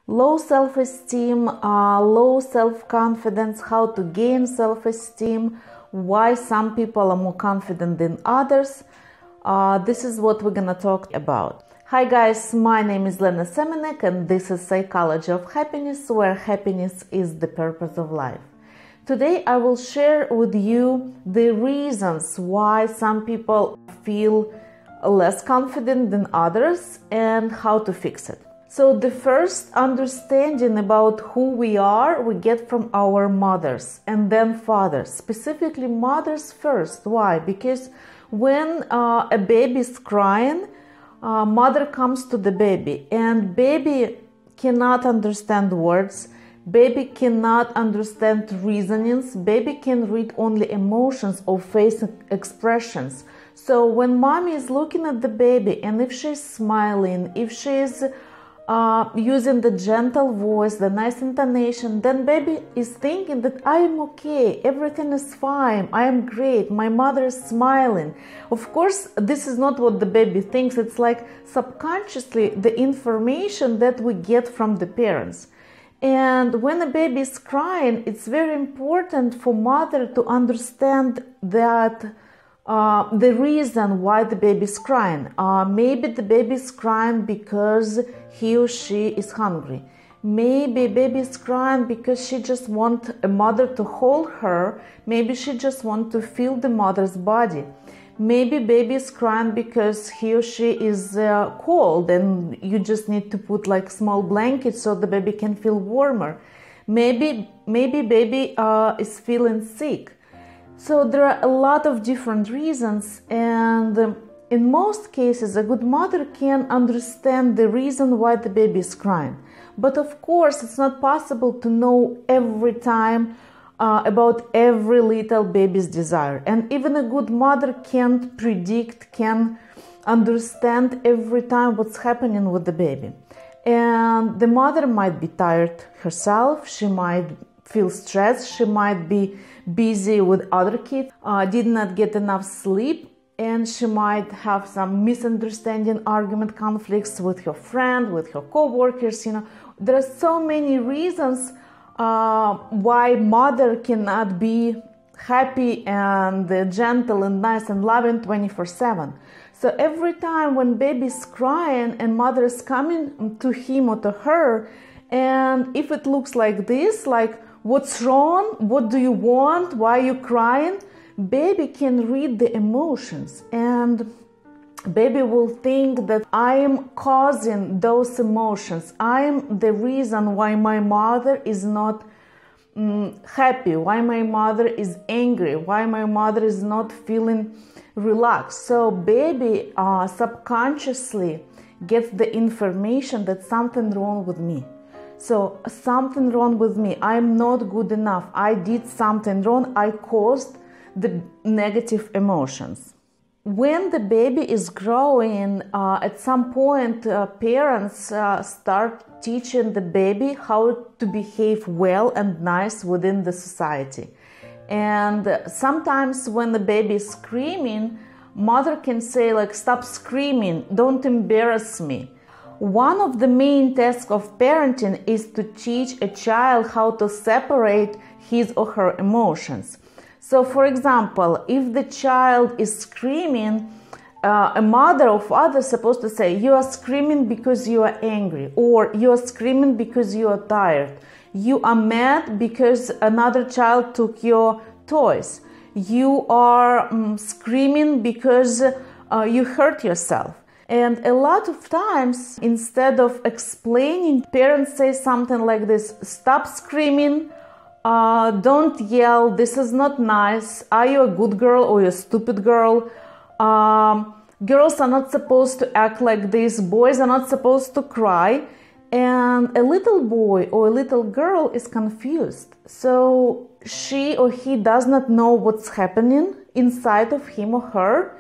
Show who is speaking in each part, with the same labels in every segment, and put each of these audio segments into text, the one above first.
Speaker 1: Low self-esteem, low self-confidence, how to gain self-esteem, why some people are more confident than others. This is what we're gonna talk about. Hi guys, my name is ElenaSemenek and this is Psychology of Happiness, where happiness is the purpose of life. Today I will share with you the reasons why some people feel less confident than others and how to fix it. So the first understanding about who we are, we get from our mothers and then fathers, specifically mothers first. Why? Because when a baby is crying, mother comes to the baby and baby cannot understand words, baby cannot understand reasonings, baby can read only emotions or face expressions. So when mommy is looking at the baby and if she's smiling, if she's using the gentle voice, the nice intonation, then baby is thinking that I am okay, everything is fine, I am great, my mother is smiling. Of course, this is not what the baby thinks, it's like subconsciously the information that we get from the parents. And when a baby is crying, it's very important for mother to understand that the reason why the baby is crying. Maybe the baby is crying because he or she is hungry. Maybe baby is crying because she just wants a mother to hold her. Maybe she just wants to feel the mother's body. Maybe baby is crying because he or she is cold and you just need to put like small blankets so the baby can feel warmer. Maybe baby is feeling sick. So there are a lot of different reasons, and in most cases a good mother can understand the reason why the baby is crying. But of course it's not possible to know every time about every little baby's desire, and even a good mother can't predict, can understand every time what's happening with the baby. And the mother might be tired herself, she might feel stressed, she might be busy with other kids, did not get enough sleep, and she might have some misunderstanding, argument, conflicts with her friend, with her co-workers. There are so many reasons why mother cannot be happy and gentle and nice and loving 24/7. So every time when baby is crying and mother is coming to him or to her, and if it looks like this, like what's wrong, what do you want, why are you crying, baby can read the emotions and baby will think that I am causing those emotions. I am the reason why my mother is not happy, why my mother is angry, why my mother is not feeling relaxed. So baby subconsciously gets the information that something wrong with me. So something wrong with me, I'm not good enough, I did something wrong, I caused the negative emotions. When the baby is growing, at some point parents start teaching the baby how to behave well and nice within the society. And sometimes when the baby is screaming, mother can say like, stop screaming, don't embarrass me. One of the main tasks of parenting is to teach a child how to separate his or her emotions. So for example, if the child is screaming, a mother or father is supposed to say, you are screaming because you are angry, or you are screaming because you are tired. You are mad because another child took your toys. You are screaming because you hurt yourself. And a lot of times, instead of explaining, parents say something like this: stop screaming, don't yell, this is not nice, are you a good girl or a stupid girl? Girls are not supposed to act like this, boys are not supposed to cry. And a little boy or a little girl is confused. So she or he does not know what's happening inside of him or her.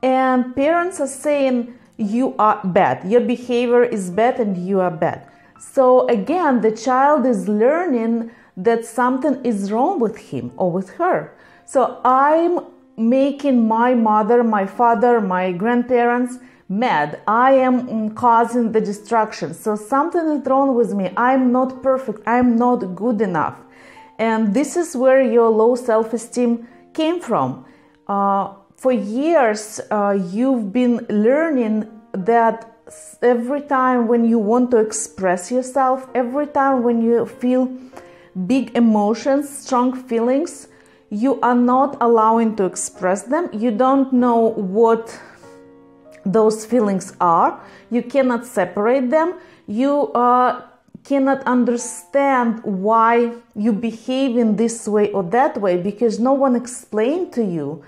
Speaker 1: And parents are saying, you are bad, your behavior is bad and you are bad. So again, the child is learning that something is wrong with him or with her. So I'm making my mother, my father, my grandparents mad. I am causing the destruction. So something is wrong with me. I'm not perfect. I'm not good enough. And this is where your low self-esteem came from. For years, you've been learning that every time when you want to express yourself, every time when you feel big emotions, strong feelings, you are not allowing to express them. You don't know what those feelings are. You cannot separate them. You cannot understand why you behave in this way or that way because no one explained to you.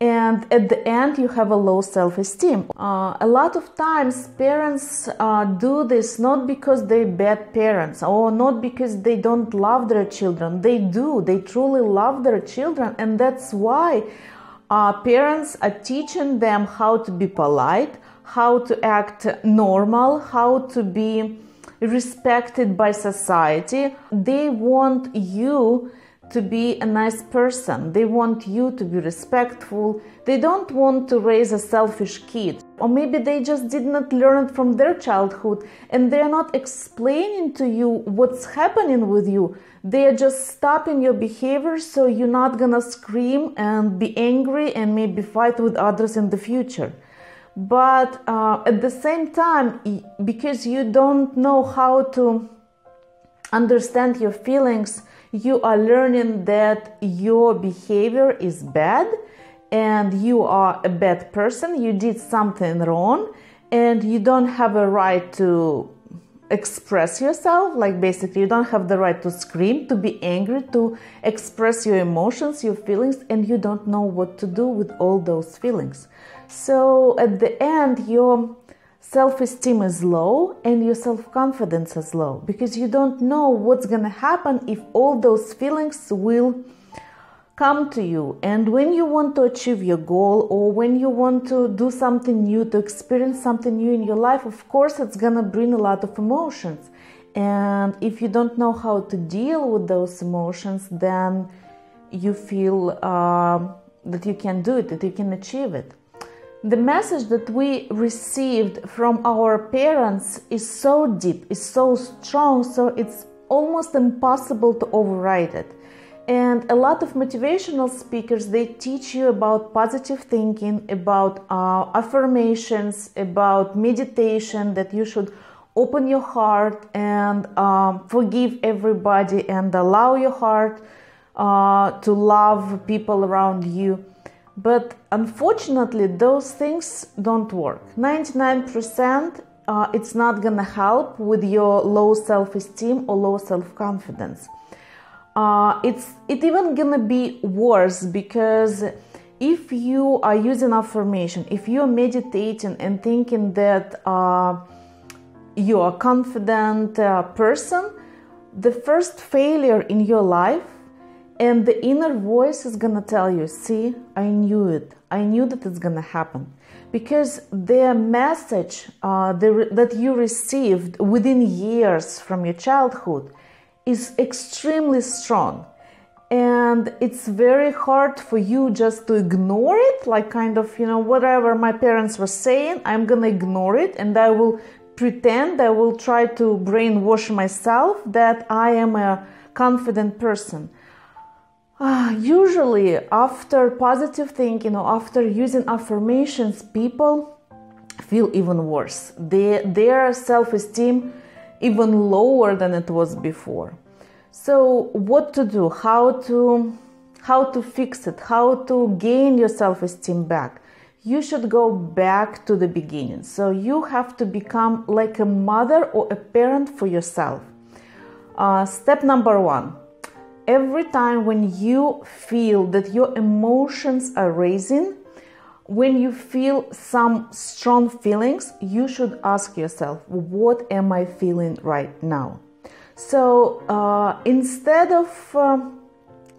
Speaker 1: And at the end, you have a low self-esteem. A lot of times, parents do this not because they're bad parents or not because they don't love their children. They do. They truly love their children. And that's why parents are teaching them how to be polite, how to act normal, how to be respected by society. They want you to be a nice person. They want you to be respectful. They don't want to raise a selfish kid. Or maybe they just did not learn it from their childhood and they're not explaining to you what's happening with you. They are just stopping your behavior so you're not gonna scream and be angry and maybe fight with others in the future. But at the same time, because you don't know how to understand your feelings, you are learning that your behavior is bad and you are a bad person, you did something wrong and you don't have a right to express yourself. Like basically you don't have the right to scream, to be angry, to express your emotions, your feelings, and you don't know what to do with all those feelings. So at the end, your self-esteem is low and your self-confidence is low because you don't know what's going to happen if all those feelings will come to you. And when you want to achieve your goal or when you want to do something new, to experience something new in your life, of course, it's going to bring a lot of emotions. And if you don't know how to deal with those emotions, then you feel that you can do it, that you can achieve it. The message that we received from our parents is so deep, is so strong, so it's almost impossible to override it. And a lot of motivational speakers, they teach you about positive thinking, about affirmations, about meditation, that you should open your heart and forgive everybody and allow your heart to love people around you. But unfortunately, those things don't work. 99%, it's not going to help with your low self-esteem or low self-confidence. It's even going to be worse because if you are using affirmation, if you are meditating and thinking that you are a confident person, the first failure in your life and the inner voice is going to tell you, see, I knew it. I knew that it's going to happen. Because the message that you received within years from your childhood is extremely strong. And it's very hard for you just to ignore it, like kind of, whatever my parents were saying, I'm going to ignore it and I will pretend, I will try to brainwash myself that I am a confident person. Usually after positive thinking or after using affirmations, people feel even worse. Their self-esteem even lower than it was before. So what to do? How to fix it? How to gain your self-esteem back? You should go back to the beginning. So you have to become like a mother or a parent for yourself. Step number 1. Every time when you feel that your emotions are raising, when you feel some strong feelings, you should ask yourself, what am I feeling right now? So instead of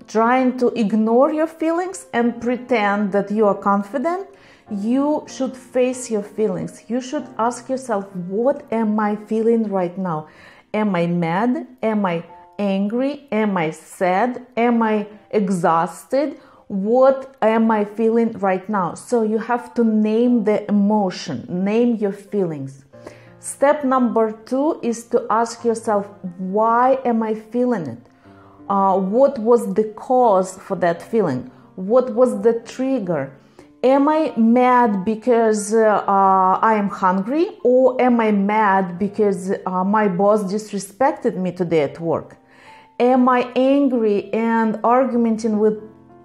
Speaker 1: trying to ignore your feelings and pretend that you are confident, you should face your feelings. You should ask yourself, what am I feeling right now? Am I mad? Am I angry? Am I sad? Am I exhausted? What am I feeling right now? So you have to name the emotion, name your feelings. Step number 2 is to ask yourself, why am I feeling it? What was the cause for that feeling? What was the trigger? Am I mad because I am hungry, or am I mad because my boss disrespected me today at work? Am I angry and arguing with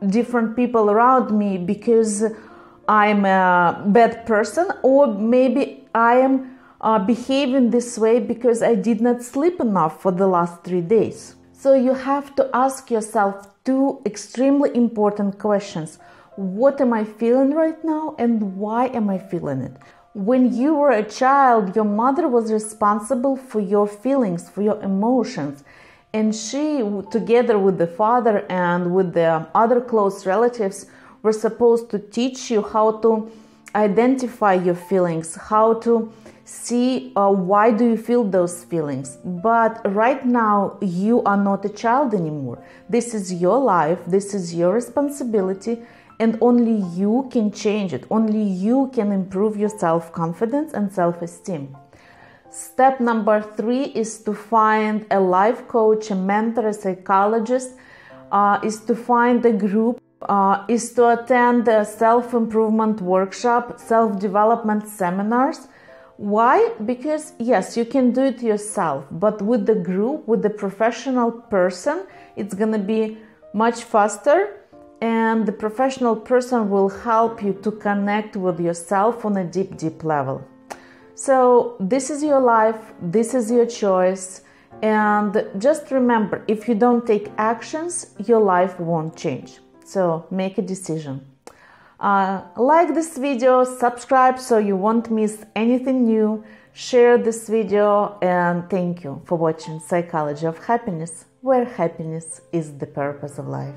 Speaker 1: different people around me because I'm a bad person, or maybe I am behaving this way because I did not sleep enough for the last 3 days? So you have to ask yourself 2 extremely important questions. What am I feeling right now, and why am I feeling it? When you were a child, your mother was responsible for your feelings, for your emotions. And she, together with the father and with the other close relatives, were supposed to teach you how to identify your feelings, how to see why do you feel those feelings. But right now, you are not a child anymore. This is your life, this is your responsibility, and only you can change it. Only you can improve your self-confidence and self-esteem. Step number 3 is to find a life coach, a mentor, a psychologist, is to find a group, is to attend a self-improvement workshop, self-development seminars. Why? Because yes, you can do it yourself, but with the group, with the professional person, it's going to be much faster, and the professional person will help you to connect with yourself on a deep, deep level. So this is your life, this is your choice, and just remember, if you don't take actions, your life won't change. So make a decision. Like this video, subscribe so you won't miss anything new, share this video, and thank you for watching Psychology of Happiness, where happiness is the purpose of life.